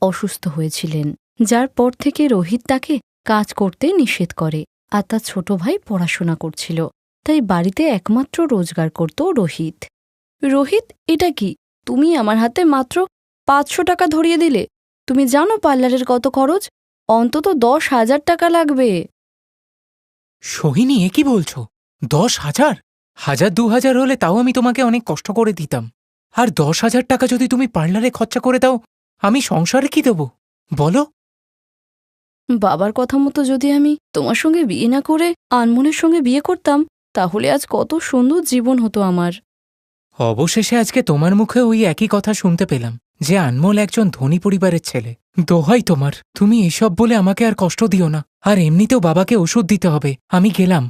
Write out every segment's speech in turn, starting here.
অসুস্থ হয়েছিলেন, যার পর থেকে রোহিত তাকে কাজ করতে নিষেধ করে। আর তার ছোট ভাই পড়াশোনা করছিল, তাই বাড়িতে একমাত্র রোজগার করত রোহিত। রোহিত, এটা কি? তুমি আমার হাতে মাত্র 500 টাকা ধরিয়ে দিলে। তুমি জানো পার্লারের কত খরচ? অন্তত 10,000 টাকা লাগবে। সোহিনী, এ কি বলছো? 10,000? 1,000-2,000 হলে তাও আমি তোমাকে অনেক কষ্ট করে দিতাম। আর 10,000 টাকা যদি তুমি পার্লারে খরচা করে দাও, আমি সংসারে কি দেব বলো? বাবার কথা মতো যদি আমি তোমার সঙ্গে বিয়ে না করে আনমনের সঙ্গে বিয়ে করতাম, তাহলে আজ কত সুন্দর জীবন হতো আমার। অবশেষে আজকে তোমার মুখে ওই একই কথা শুনতে পেলাম যে আনমোল একজন ধনী পরিবারের ছেলে। দোহাই তোমার, তুমি এসব বলে আমাকে আর কষ্ট দিও না। আর এমনিতেও বাবাকে ওষুধ দিতে হবে, আমি গেলাম।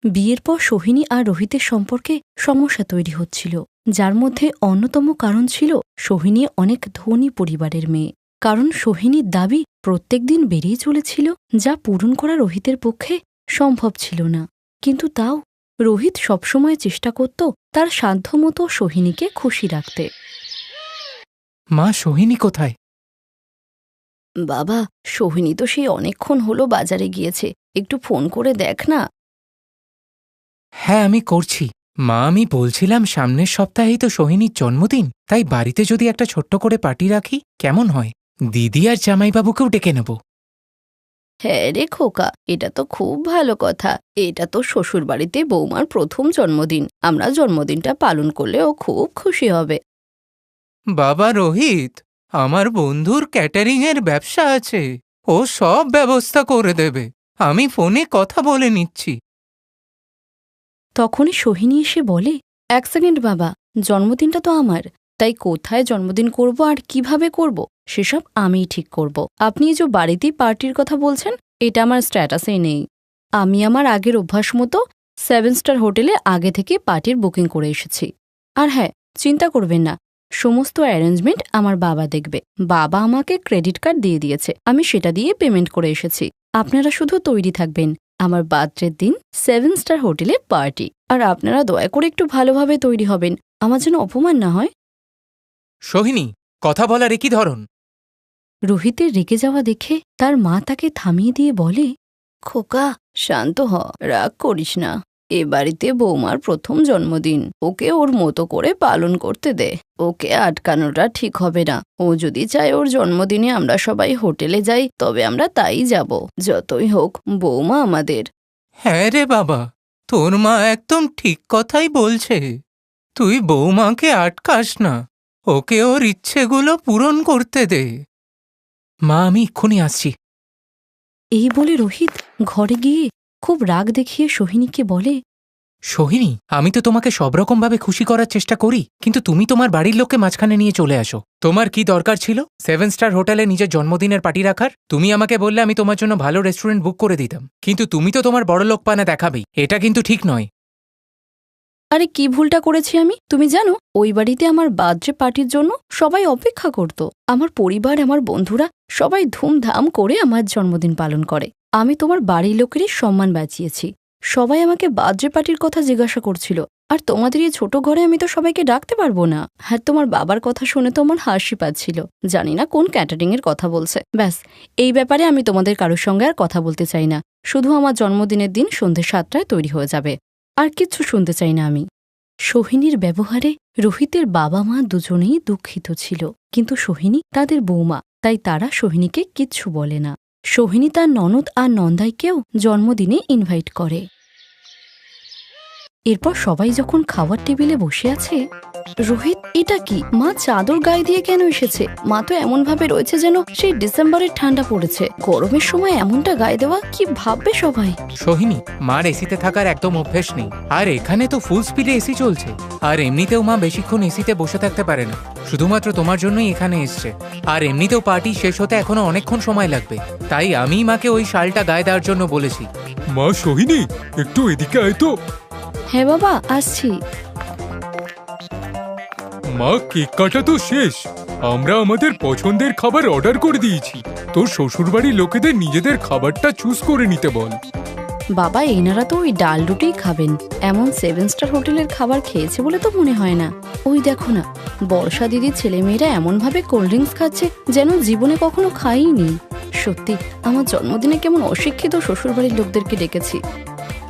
বিয়ের পর সোহিনী আর রোহিতের সম্পর্কে সমস্যা তৈরি হচ্ছিল, যার মধ্যে অন্যতম কারণ ছিল সোহিনী অনেক ধনী পরিবারের মেয়ে। কারণ সোহিনীর দাবি প্রত্যেকদিন বেড়েই চলেছিল, যা পূরণ করা রোহিতের পক্ষে সম্ভব ছিল না। কিন্তু তাও রোহিত সবসময় চেষ্টা করত তার সাধ্যমতো সোহিনীকে খুশি রাখতে। মা, সোহিনী কোথায়? বাবা, সোহিনী তো সেই অনেকক্ষণ হলো বাজারে গিয়েছে, একটু ফোন করে দেখ না। হ্যাঁ, আমি করছি। মা, আমি বলছিলাম সামনের সপ্তাহেই তো সোহিনীর জন্মদিন, তাই বাড়িতে যদি একটা ছোট্ট করে পার্টি রাখি কেমন হয়? দিদি আর জামাইবাবুকেও ডেকে নেব। হ্যাঁ রে খোকা, এটা তো খুব ভালো কথা। এটা তো শ্বশুরবাড়িতে বৌমার প্রথম জন্মদিন, আমরা জন্মদিনটা পালন করলে ও খুব খুশি হবে। বাবা রোহিত, আমার বন্ধুর ক্যাটারিংয়ের ব্যবসা আছে, ও সব ব্যবস্থা করে দেবে। আমি ফোনে কথা বলে নিচ্ছি। তখনই সোহিনী এসে বলে, 1 সেকেন্ড বাবা, জন্মদিনটা তো আমার, তাই কোথায় জন্মদিন করব আর কিভাবে করব সেসব আমিই ঠিক করব। আপনি এই যে বাড়িতেই পার্টির কথা বলছেন, এটা আমার স্ট্যাটাসেই নেই। আমি আমার আগের অভ্যাস মতো 7 স্টার হোটেলে আগে থেকে পার্টির বুকিং করে এসেছি। আর হ্যাঁ, চিন্তা করবেন না, সমস্ত অ্যারেঞ্জমেন্ট আমার বাবা দেখবে। বাবা আমাকে ক্রেডিট কার্ড দিয়ে দিয়েছে, আমি সেটা দিয়ে পেমেন্ট করে এসেছি। আপনারা শুধু তৈরি থাকবেন, আমার বার্থডের দিন 7 স্টার হোটেলে পার্টি। আর আপনারা দয়া করে একটু ভালোভাবে তৈরি হবেন, আমার যেন অপমান না হয়। সোহিনী, কথা বলার একই ধরন। রোহিতের রেগে যাওয়া দেখে তার মা তাকে থামিয়ে দিয়ে বলে, খোকা, শান্ত হ, রাগ করিস না। এ বাড়িতে বৌমার প্রথম জন্মদিন, ওকে ওর মতো করে পালন করতে দে। ওকে আটকানোটা ঠিক হবে না। ও যদি চায় ওর জন্মদিনে আমরা সবাই হোটেলে যাই, তবে আমরা তাই যাব। যতই হোক বৌমা আমাদের। হ্যাঁ রে বাবা, তোর মা একদম ঠিক কথাই বলছে। তুই বৌমাকে আটকাস না, ওকে ওর ইচ্ছেগুলো পূরণ করতে দে। মা, আমি এক্ষুনি আসছি। এই বলে রোহিত ঘরে গিয়ে খুব রাগ দেখিয়ে সোহিনীকে বলে, সোহিনী, আমি তো তোমাকে সব রকমভাবে খুশি করার চেষ্টা করি, কিন্তু তুমি তোমার বাড়ির লোককে মাঝখানে নিয়ে চলে আসো। তোমার কি দরকার ছিল 7 স্টার হোটেলে নিজের জন্মদিনের পার্টি রাখার? তুমি আমাকে বললে আমি তোমার জন্য ভালো রেস্টুরেন্ট বুক করে দিতাম, কিন্তু তুমি তো তোমার বড়লোকপানা দেখাবেই। এটা কিন্তু ঠিক নয়। আরে কি ভুলটা করেছি আমি, তুমি জানো? ওই বাড়িতে আমার বার্থডে পার্টির জন্য সবাই অপেক্ষা করত। আমার পরিবার, আমার বন্ধুরা সবাই ধুমধাম করে আমার জন্মদিন পালন করে। আমি তোমার বাড়ির লোকেরই সম্মান বাঁচিয়েছি। সবাই আমাকে বার্থডে পার্টির কথা জিজ্ঞাসা করছিল, আর তোমাদের এই ছোট ঘরে আমি তো সবাইকে ডাকতে পারবো না। হ্যাঁ, তোমার বাবার কথা শুনে তো আমার হাসি পাচ্ছিল। জানি না কোন ক্যাটারিং এর কথা বলছে। ব্যাস, এই ব্যাপারে আমি তোমাদের কারোর সঙ্গে আর কথা বলতে চাই না। শুধু আমার জন্মদিনের দিন সন্ধে 7টায় তৈরি হয়ে যাবে, আর কিচ্ছু শুনতে চাই না আমি। সোহিনীর ব্যবহারে রোহিতের বাবা মা দুজনেই দুঃখিত ছিল, কিন্তু সোহিনী তাদের বৌমা, তাই তারা সোহিনীকে কিচ্ছু বলে না। সোহিনী তার ননদ আর নন্দাইকেও জন্মদিনে ইনভাইট করে। এরপর সবাই যখন খাওয়ার টেবিলে বসে আছে, রোহিত, এটা কি? মা চাদর গায়ে দিয়ে কেন এসেছে? মা তো এমনভাবে রয়েছে যেন সেই ডিসেম্বরের ঠান্ডা পড়েছে। গরমের সময় এমনটা গায়ে দেওয়া, কি ভাববে সবাই? সোহিনী, মার এসিতে থাকার একদম অভ্যেস নেই, আর এখানে তো ফুল স্পিডে এসি চলছে। আর এমনিতেও মা বেশিক্ষণ এসিতে বসে থাকতে পারে না, শুধুমাত্র তোমার জন্যই এখানে এসছে। আর এমনিতেও পার্টি শেষ হতে এখনো অনেকক্ষণ সময় লাগবে, তাই আমি মাকে ওই শালটা গায়ে দেওয়ার জন্য বলেছি। মা সোহিনী, একটু এদিকে আয় তো। হ্যাঁ বাবা, আসছি। মা, কেক কাটা তো শেষ। আমরা আমাদের পছন্দের খাবার অর্ডার করে দিয়েছি। তোর শ্বশুরবাড়ির লোকেদের নিজেদের খাবারটা চুজ করে নিতে বল। বাবা এনারা তো ওই ডাল রুটিই খাবেন, এমন 7 স্টার হোটেলের খাবার খেয়েছে বলে তো মনে হয় না। ওই দেখো না, বর্ষা দিদির ছেলেমেয়েরা এমনভাবে কোল্ড ড্রিঙ্কস খাচ্ছে যেন জীবনে কখনো খাইনি। সত্যি আমার জন্মদিনে কেমন অশিক্ষিত শ্বশুরবাড়ির লোকদেরকে ডেকেছি।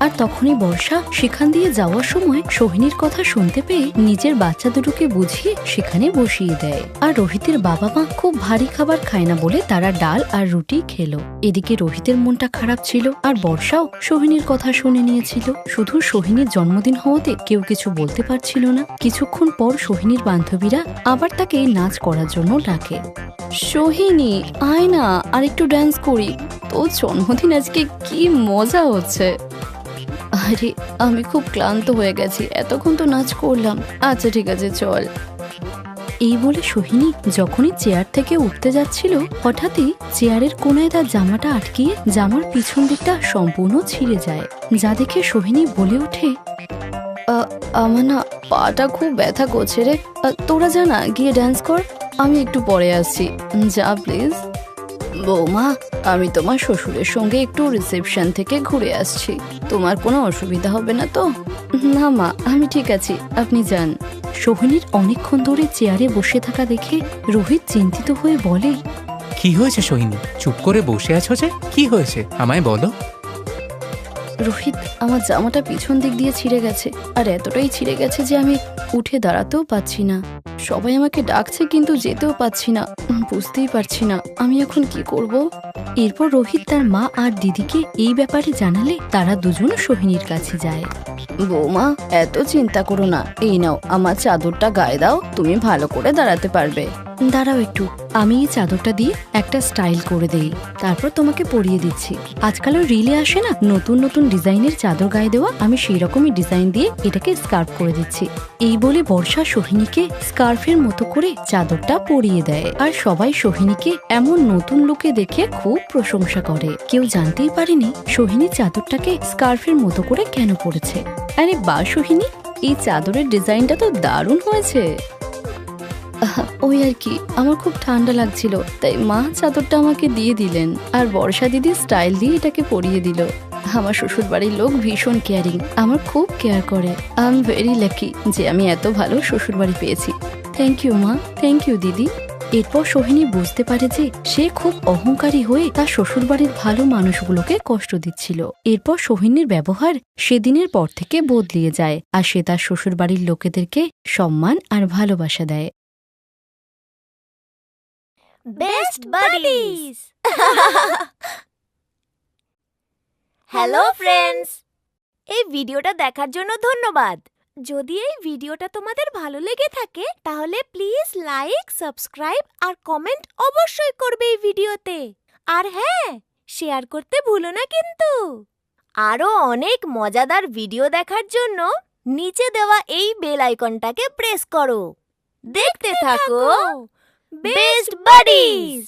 আর তখনই বর্ষা সেখান দিয়ে যাওয়ার সময় সোহিনীর কথা শুনতে পেয়ে নিজের বাচ্চা দুটোকে বুঝিয়ে সেখানে বসিয়ে দেয়। আর রোহিতের বাবা মা খুব ভারী খাবার খায় না বলে তারা ডাল আর রুটি খেলো। এদিকে রোহিতের মনটা খারাপ ছিল, আর বর্ষাও সোহিনীর কথা শুনে নিয়েছিল। শুধু সোহিনীর জন্মদিন হওয়াতে কেউ কিছু বলতে পারছিল না। কিছুক্ষণ পর সোহিনীর বান্ধবীরা আবার তাকে নাচ করার জন্য ডাকে। সোহিনী আয় না, আর একটু ড্যান্স করি, তোর জন্মদিন আজকে কি মজা হচ্ছে। আরে আমি খুব ক্লান্ত হয়ে গেছি, এতক্ষণ তো নাচ করলাম। আচ্ছা ঠিক আছে চল। এই বলে সোহিনী যখনই চেয়ার থেকে উঠতে যাচ্ছিল, হঠাৎই চেয়ারের কোনায় তার জামাটা আটকিয়ে জামার পিছন দিকটা সম্পূর্ণ ছিঁড়ে যায়, যা দেখে সোহিনী বলে ওঠে, আমার না পাটা খুব ব্যথা করছে রে, তোরা যা না গিয়ে ড্যান্স কর, আমি একটু পরে আসছি, যা প্লিজ। বৌমা, আমি তোমার শ্বশুরের সঙ্গে একটু রিসেপশন থেকে ঘুরে আসছি, তোমার কোনো অসুবিধা হবে না তো? না মা, আমি ঠিক আছি, আপনি যান। সোহিনীর অনেকক্ষণ ধরে চেয়ারে বসে থাকা দেখে রোহিত চিন্তিত হয়ে বলে, কি হয়েছে সোহিনী, চুপ করে বসে আছো যে? কি হয়েছে আমায় বলো। রোহিত, আমার জামাটা পিছন দিক দিয়ে ছিঁড়ে গেছে, আর এতটাই ছিঁড়ে গেছে যে আমি উঠে দাঁড়াতেও পাচ্ছি না। সবাই আমাকে ডাকছে কিন্তু যেতেও পাচ্ছি না, বুঝতেই পারছি না আমি এখন কি করব। এরপর রোহিত তার মা আর দিদিকে এই ব্যাপারে জানালে তারা দুজন সোহিনীর কাছে যায়। বৌমা, এত চিন্তা করো না, এই নাও আমার চাদরটা গায়ে দাও, তুমি ভালো করে দাঁড়াতে পারবে। দাঁড়াও একটু, আমি এই চাদরটা দিয়ে একটা স্টাইল করে দেই, তারপর তোমাকে পরিয়ে দিচ্ছি। আজকাল রিলে আসে না নতুন নতুন ডিজাইনের চাদর গায়ে দেওয়া, আমি সেই রকমই ডিজাইন দিয়ে এটাকে স্কার্ফ করে দিচ্ছি। এই বলে বর্ষা সোহিনীকে স্কার্ফের মতো করে চাদরটা পরিয়ে দেয়, আর সবাই সোহিনীকে এমন নতুন লুকে দেখে খুব প্রশংসা করে। কেউ জানতেই পারেনি সোহিনী চাদরটাকে স্কার্ফের মতো করে কেন পরেছে। আরে বা সোহিনী, এই চাদরের ডিজাইনটা তো দারুণ হয়েছে। ওই আর কি, আমার খুব ঠান্ডা লাগছিল তাই মা চাদরটা আমাকে দিয়ে দিলেন, আর বর্ষা দিদি স্টাইল দিয়ে এটাকে পরিয়ে দিল। আমার শ্বশুর বাড়ির লোক ভীষণ কেয়ারিং, আমার খুব কেয়ার করে। আই এম ভেরি লাকি যে আমি এত ভালো শ্বশুর বাড়ি পেয়েছি। থ্যাংক ইউ মা, থ্যাংক ইউ দিদি। এরপর সোহিনী বুঝতে পারে যে সে খুব অহংকারী হয়ে তার শ্বশুরবাড়ির ভালো মানুষগুলোকে কষ্ট দিচ্ছিল। এরপর সোহিনীর ব্যবহার সেদিনের পর থেকে বদলিয়ে যায়, আর সে তার শ্বশুরবাড়ির লোকেদেরকে সম্মান আর ভালোবাসা দেয়। Best buddies. হ্যালো ফ্রেন্ডস, এই ভিডিওটা দেখার জন্য ধন্যবাদ। যদি এই ভিডিওটা তোমাদের ভালো লেগে থাকে তাহলে প্লিজ লাইক, সাবস্ক্রাইব আর কমেন্ট অবশ্যই করবে এই ভিডিওতে। আর হ্যাঁ, শেয়ার করতে ভুলো না কিন্তু। আরো অনেক মজাদার ভিডিও দেখার জন্য নিচে দেওয়া এই বেল আইকনটাকে প্রেস করো। দেখতে থাকো বেস্ট বাডিজ।